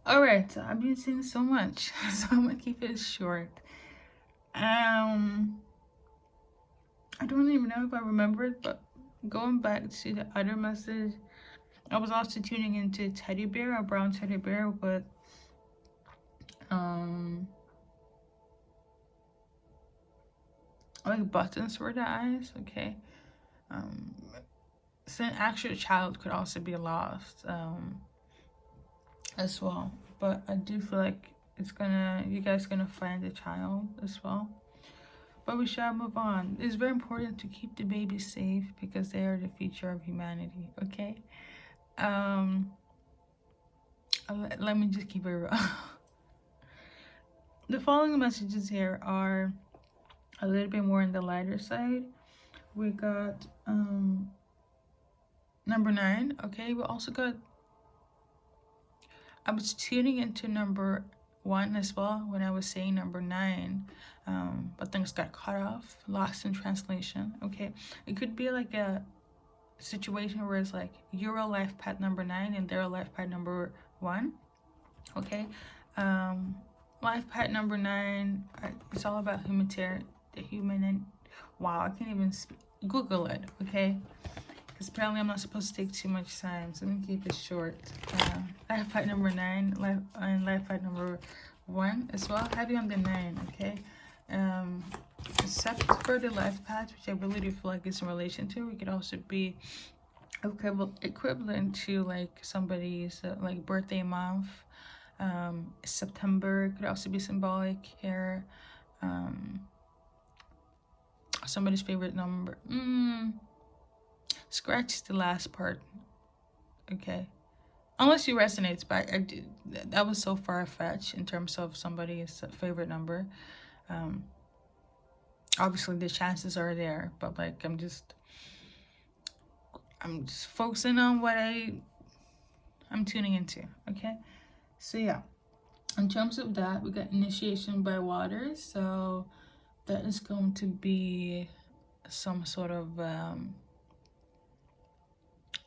All right, so I've been saying so much, so I'm gonna keep it short. Um, I don't even know if I remember it, but going back to the other message, I was also tuning into teddy bear, a brown teddy bear with um like buttons for the eyes. Okay, um, so an actual child could also be lost as well, but I do feel like you guys gonna find the child as well. But we shall move on. It's very important to keep the babies safe because they are the future of humanity. Okay. Um. Let me just keep it real. The following messages here are a little bit more on the lighter side. We got number 9. Okay. We also got. I was tuning into number 1 as well when I was saying number 9. But things got cut off, lost in translation. Okay. It could be like a situation where it's like you're a life path number 9 and they're a life path number 1. Okay. Life path number 9, it's all about the human, and wow, I can't even Google it. Okay, because apparently I'm not supposed to take too much time, so let me keep it short. Life path number 9, life path number 1 as well, heavy on the 9. Okay. Except for the life path, which I really do feel like it's in relation to, it could also be equivalent to like somebody's like birthday month. September could also be symbolic here. Somebody's favorite number. Scratch the last part. Okay. Unless you resonates, but that was so far-fetched in terms of somebody's favorite number. Obviously the chances are there, but like I'm just focusing on what I'm tuning into. Okay. So yeah, in terms of that, we got initiation by water. So that is going to be some sort of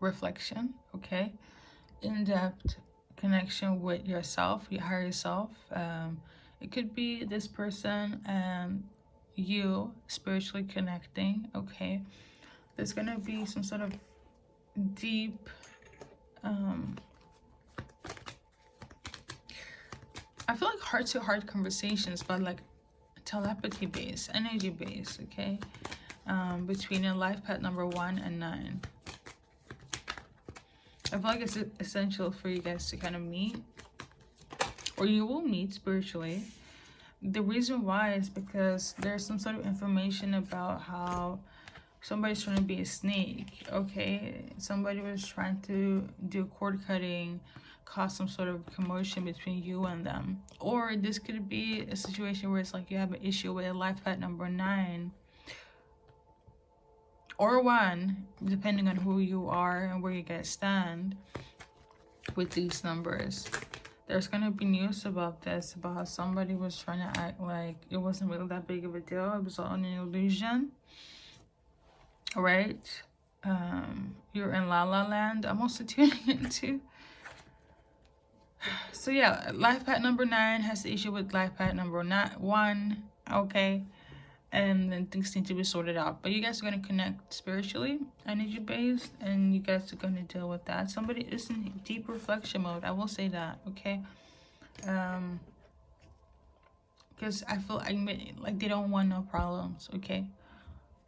reflection. Okay. In-depth connection with yourself, your higher self. It could be this person and you spiritually connecting. Okay. There's going to be some sort of deep I feel like heart-to-heart conversations, but like telepathy based, energy based. Okay. Between a life path number 1 and 9. I feel like it's essential for you guys to kind of meet, or you will meet spiritually. The reason why is because there's some sort of information about how somebody's trying to be a snake. Okay, somebody was trying to do cord cutting, cause some sort of commotion between you and them. Or this could be a situation where it's like you have an issue with a life path number 9 or 1, depending on who you are and where you guys stand with these numbers. There's going to be news about this, about how somebody was trying to act like it wasn't really that big of a deal. It was all an illusion. Right? You're in La La Land. I'm also tuning into. So yeah, life path number 9 has the issue with life path number 1. Okay. And then things need to be sorted out. But you guys are going to connect spiritually, energy based, and you guys are going to deal with that. Somebody is in deep reflection mode. I will say that. Okay. Because I feel like they don't want no problems. Okay.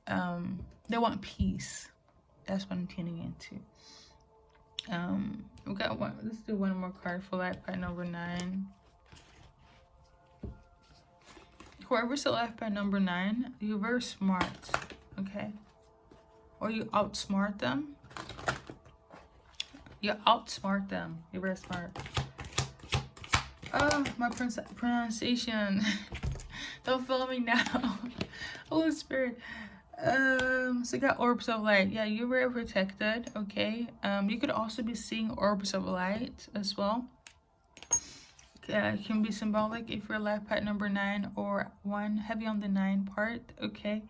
They want peace. That's what I'm tuning into. We got one. Let's do one more card for life path number 9. Whoever's the life path number 9, you're very smart. Okay. Or you outsmart them. You outsmart them. You're very smart. Oh, my pronunciation. Don't follow me now. Holy Spirit. So you got orbs of light. Yeah, you're very protected. Okay. You could also be seeing orbs of light as well. It can be symbolic if you're life path number 9 or 1, heavy on the 9 part. Okay.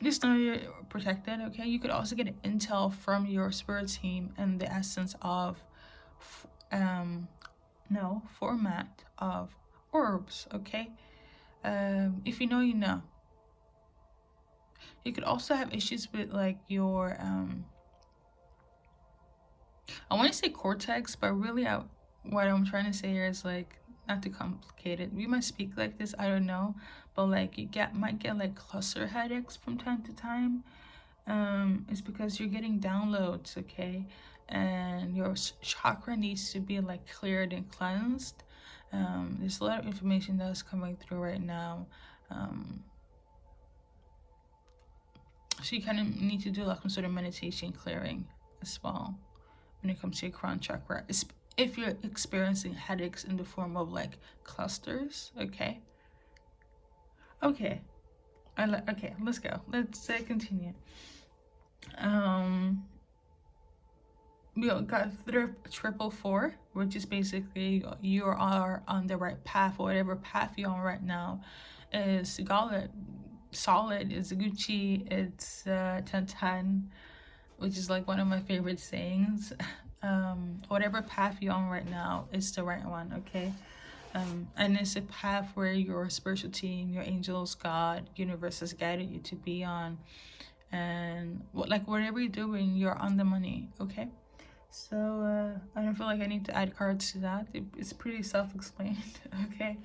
Just know you're protected. Okay. You could also get intel from your spirit team and the essence of no, format of orbs, okay? If you know, you know. You could also have issues with like your I want to say cortex, but really what I'm trying to say here is like not too complicated. We might speak like this, I don't know, but like you might get like cluster headaches from time to time. It's because you're getting downloads, okay, and your chakra needs to be like cleared and cleansed. There's a lot of information that's coming through right now. So you kind of need to do like some sort of meditation clearing as well when it comes to your crown chakra. If you're experiencing headaches in the form of like clusters, okay? Okay. Okay, let's go. Let's continue. We got 444, which is basically you are on the right path. Whatever path you're on right now is solid, it's Gucci, it's 1010, which is like one of my favorite sayings. Whatever path you're on right now is the right one, okay? And it's a path where your spiritual team, your angels, God, universe has guided you to be on. And whatever you're doing, you're on the money, okay? So I don't feel like I need to add cards to that. It's pretty self-explained, okay?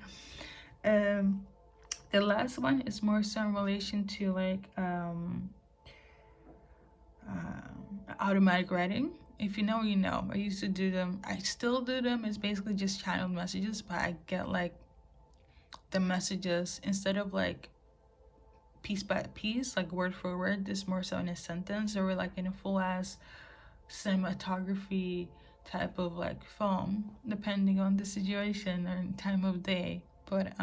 The last one is more so in relation to like automatic writing. If you know, you know. I used to do them. I still do them. It's basically just channeled messages, but I get like the messages instead of like piece by piece, like word for word. This more so in a sentence or like in a full ass cinematography type of like film, depending on the situation and time of day. But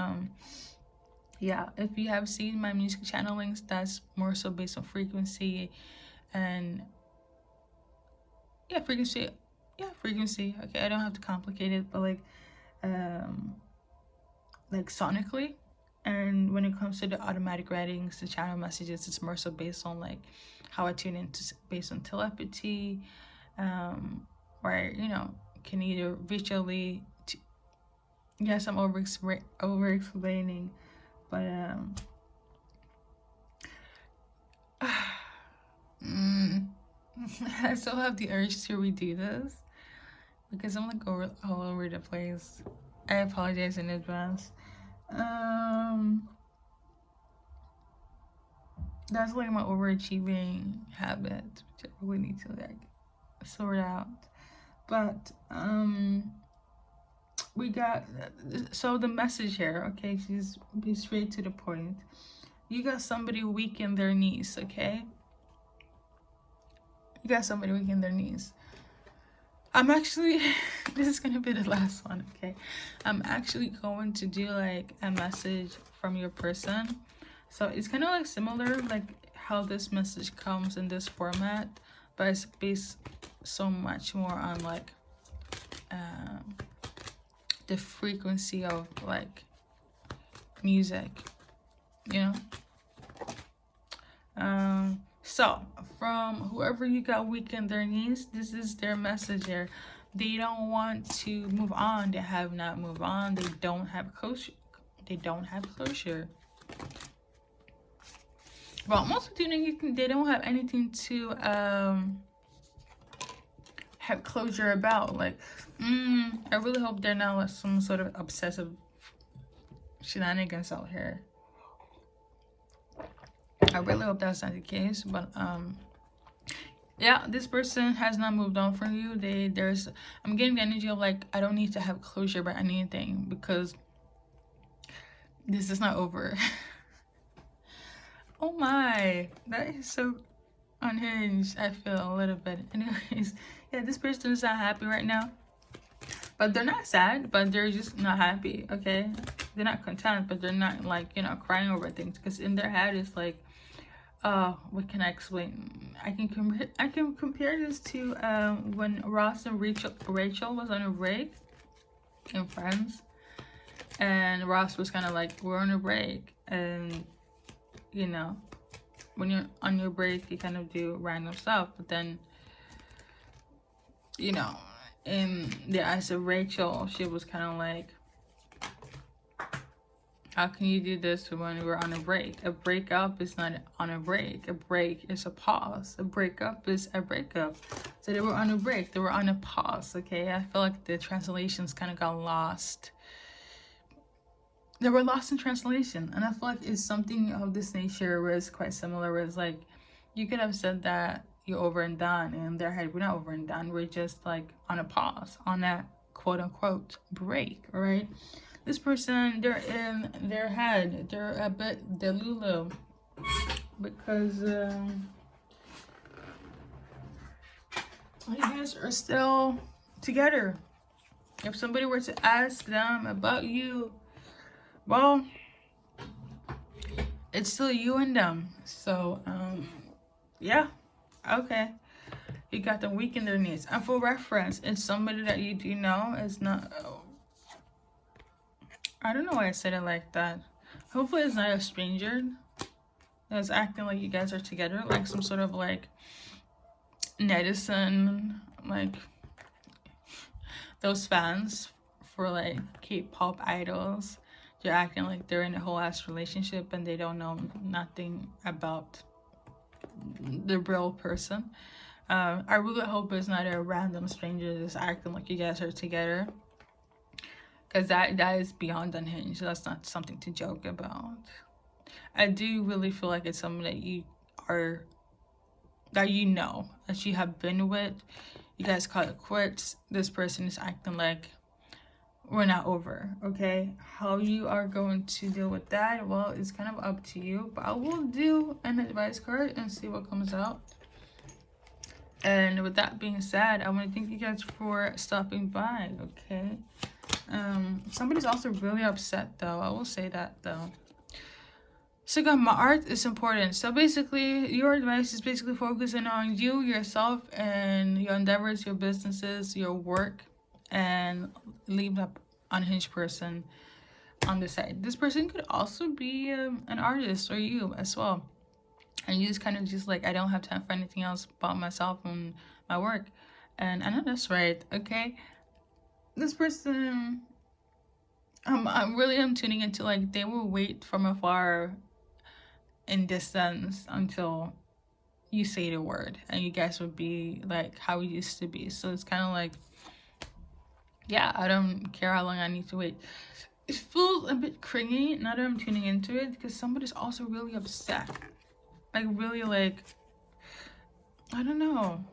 yeah, if you have seen my music channelings, that's more so based on frequency and frequency. Okay, I don't have to complicate it, but like sonically. And when it comes to the automatic writings, the channel messages, it's more so based on like how I tune into, based on telepathy, where you know can either visually. Yes, I'm over explaining, but I still have the urge to redo this because I'm like all over the place. I apologize in advance. That's like my overachieving habit, which I really need to like sort out. But we got, so the message here, okay, she's be straight to the point. You got somebody weak in their knees, okay? You got somebody weak in their knees. I'm actually, this is gonna be the last one, okay? I'm actually going to do like a message from your person. So it's kind of like similar, like how this message comes in this format, but it's based so much more on like the frequency of like music, you know? So from whoever you got weak in their knees, this is their message here. They don't want to move on. They have not moved on. They don't have closure. Well, I'm also thinking they don't have anything to have closure about. Like, I really hope they're not like some sort of obsessive shenanigans out here. I really hope that's not the case, but yeah, this person has not moved on from you. I'm getting the energy of like, I don't need to have closure about anything because this is not over. Oh my, that is so unhinged. I feel a little bit. Anyways, yeah, this person is not happy right now, but they're not sad, but they're just not happy. Okay, they're not content, but they're not like, you know, crying over things, because in their head it's like, what can I explain? I can compare this to when Ross and Rachel was on a break in Friends, and Ross was kind of like, we're on a break, and you know, when you're on your break you kind of do random stuff, but then, you know, in the eyes of Rachel, she was kind of like, how can you do this when we're on a break? A breakup is not on a break. A break is a pause. A breakup is a breakup. So they were on a break. They were on a pause, okay? I feel like the translations kind of got lost. They were lost in translation. And I feel like it's something of this nature where it's quite similar. Where it's like, you could have said that you're over and done. And in their head, we're not over and done. We're just like on a pause. On that quote-unquote break, all right? This person, they're in their head. They're a bit delulu because you guys are still together. If somebody were to ask them about you, well, it's still you and them. So, yeah, okay. You got them weak in their knees. And for reference, it's somebody that you do know. It's not... I don't know why I said it like that. Hopefully it's not a stranger that's acting like you guys are together. Like some sort of like netizen, like those fans for like K-pop idols. They're acting like they're in a whole ass relationship and they don't know nothing about the real person. I really hope it's not a random stranger just acting like you guys are together. Because that is beyond unhinged. That's not something to joke about. I do really feel like it's someone that you have been with. You guys call it quits. This person is acting like we're not over, okay? How you are going to deal with that, well, it's kind of up to you. But I will do an advice card and see what comes out. And with that being said, I want to thank you guys for stopping by, okay? Somebody's also really upset though. I will say that though. So guys, my art is important. So basically, your advice is basically focusing on you, yourself, and your endeavors, your businesses, your work, and leave that unhinged person on the side. This person could also be an artist or you as well. And you just kind of just like, I don't have time for anything else but myself and my work. And I know that's right, okay? This person, I'm tuning into like they will wait from afar in distance until you say the word and you guys would be like how we used to be. So it's kind of like, yeah, I don't care how long I need to wait. It feels a bit cringy now that I'm tuning into it because somebody's also really upset. Like really like, I don't know.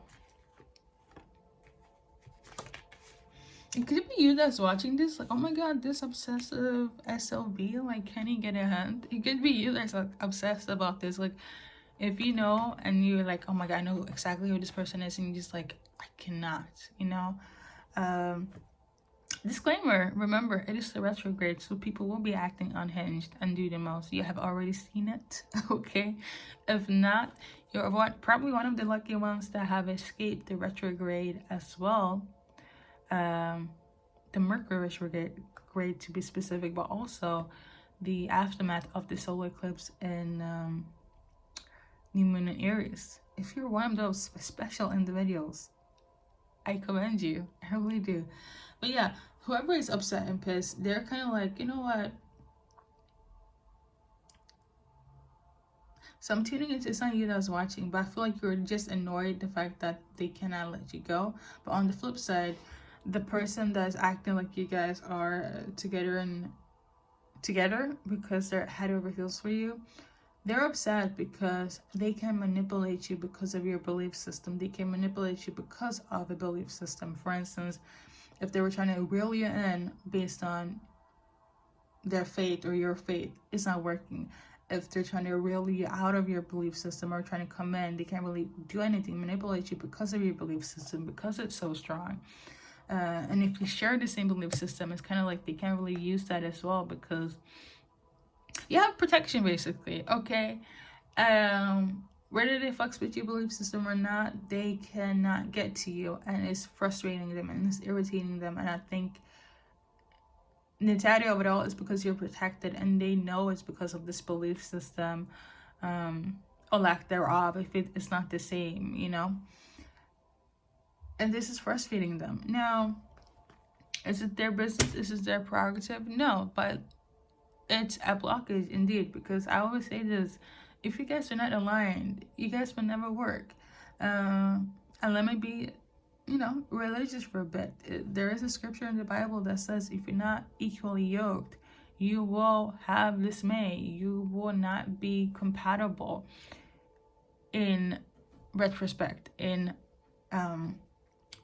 It could be you that's watching this, like, oh my god, this obsessive SLB, like, can he get a hand? It could be you that's like, obsessed about this. Like, if you know and you're like, oh my god, I know exactly who this person is, and you're just like, I cannot, you know? Disclaimer, remember, it is the retrograde, so people will be acting unhinged and do the most. You have already seen it, okay? If not, you're probably one of the lucky ones that have escaped the retrograde as well. The Mercury retrograde to be specific, but also the aftermath of the solar eclipse in new moon in Aries. If you're one of those special individuals, I commend you. I really do. But yeah, whoever is upset and pissed, they're kind of like, you know what? So I'm tuning into, it's not you that's watching, but I feel like you're just annoyed the fact that they cannot let you go. But on the flip side, the person that's acting like you guys are together because they're head over heels for you, they're upset because they can manipulate you because of your belief system. They can manipulate you because of a belief system. For instance, if they were trying to reel you in based on their faith or your faith, it's not working. If they're trying to reel you out of your belief system or trying to come in, they can't really do anything, manipulate you because of your belief system, because it's so strong. And if you share the same belief system, it's kind of like they can't really use that as well because you have protection, basically, okay? Whether they fucks with your belief system or not, they cannot get to you, and it's frustrating them and it's irritating them. And I think the entirety of it all is because you're protected, and they know it's because of this belief system, or lack thereof, if it's not the same, you know? and this is frustrating them. Now, is it their business? Is it their prerogative? No, but it's a blockage indeed, because I always say this: if you guys are not aligned, you guys will never work. And let me be, religious for a bit. There is a scripture in the Bible that says, if you're not equally yoked, you will have dismay. You will not be compatible. In retrospect, in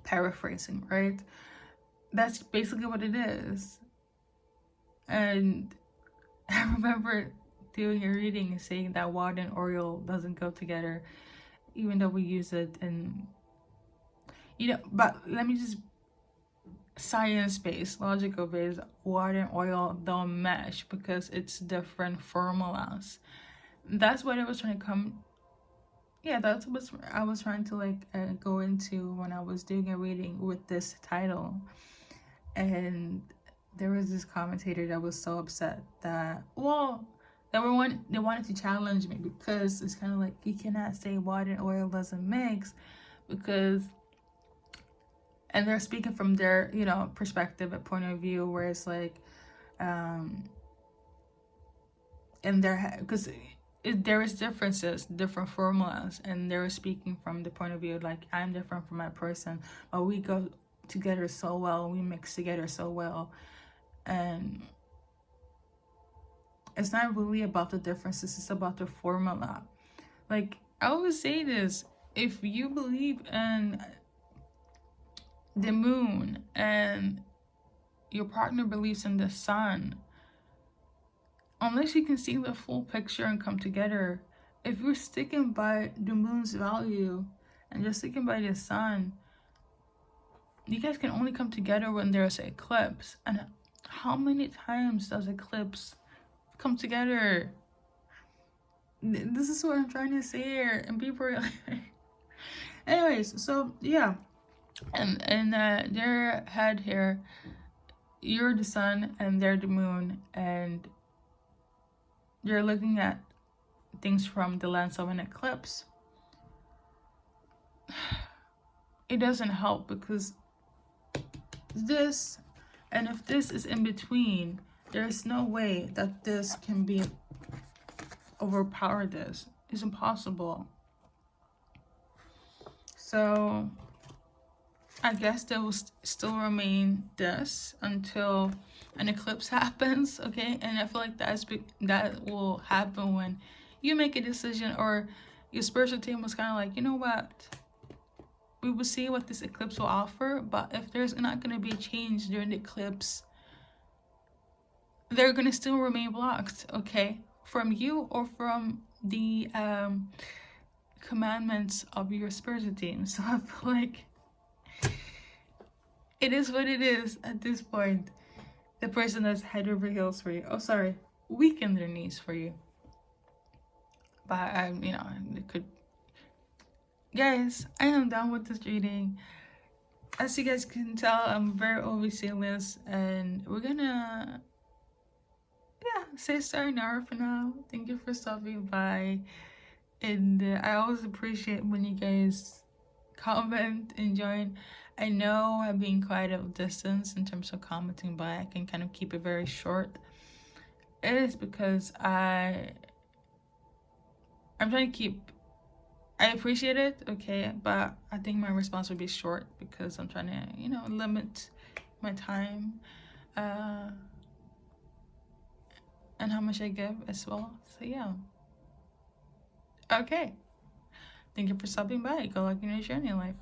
paraphrasing, right? That's basically what it is. And I remember doing a reading and saying that water and oil doesn't go together, even though we use it. And but let me just, science-based, logical-based, water and oil don't mesh because it's different formulas. That's what I was trying to come. Yeah, that's what I was trying to go into when I was doing a reading with this title. And there was this commentator that was so upset that, they wanted to challenge me, because it's kind of like, you cannot say water and oil doesn't mix, because, and they're speaking from their, perspective, a point of view, where it's like, in their, because there is differences, different formulas, and they're speaking from the point of view, like, I'm different from my person, but we go together so well, we mix together so well. And it's not really about the differences, it's about the formula. Like, I always say this: if you believe in the moon and your partner believes in the sun, unless you can see the full picture and come together, if you're sticking by the moon's value and just sticking by the sun, you guys can only come together when there's an eclipse. And how many times does eclipse come together? This is what I'm trying to say here, and people are like anyways, so yeah, and their head here, you're the sun and they're the moon, and you're looking at things from the lens of an eclipse. It doesn't help, because this, and if this is in between, there's no way that this can be overpower this. It's impossible. So I guess there will still remain this until an eclipse happens, okay? And I feel like that will happen when you make a decision, or your spiritual team was kind of like, you know what? We will see what this eclipse will offer, but if there's not going to be a change during the eclipse, they're going to still remain blocked, okay? From you or from the commandments of your spiritual team. So I feel like it is what it is at this point. The person that's head over heels for you, weaken their knees for you. But it could. Guys, I am done with this reading. As you guys can tell, I'm very overzealous, and we're gonna say sayonara for now. Thank you for stopping by, and I always appreciate when you guys comment and join. I know I'm being quite a distance in terms of commenting, but I can kind of keep it very short. It is because I'm trying to keep. I appreciate it, okay, but I think my response would be short, because I'm trying to, limit my time, and how much I give as well. So yeah. Okay. Thank you for stopping by. Good luck in your journey in life.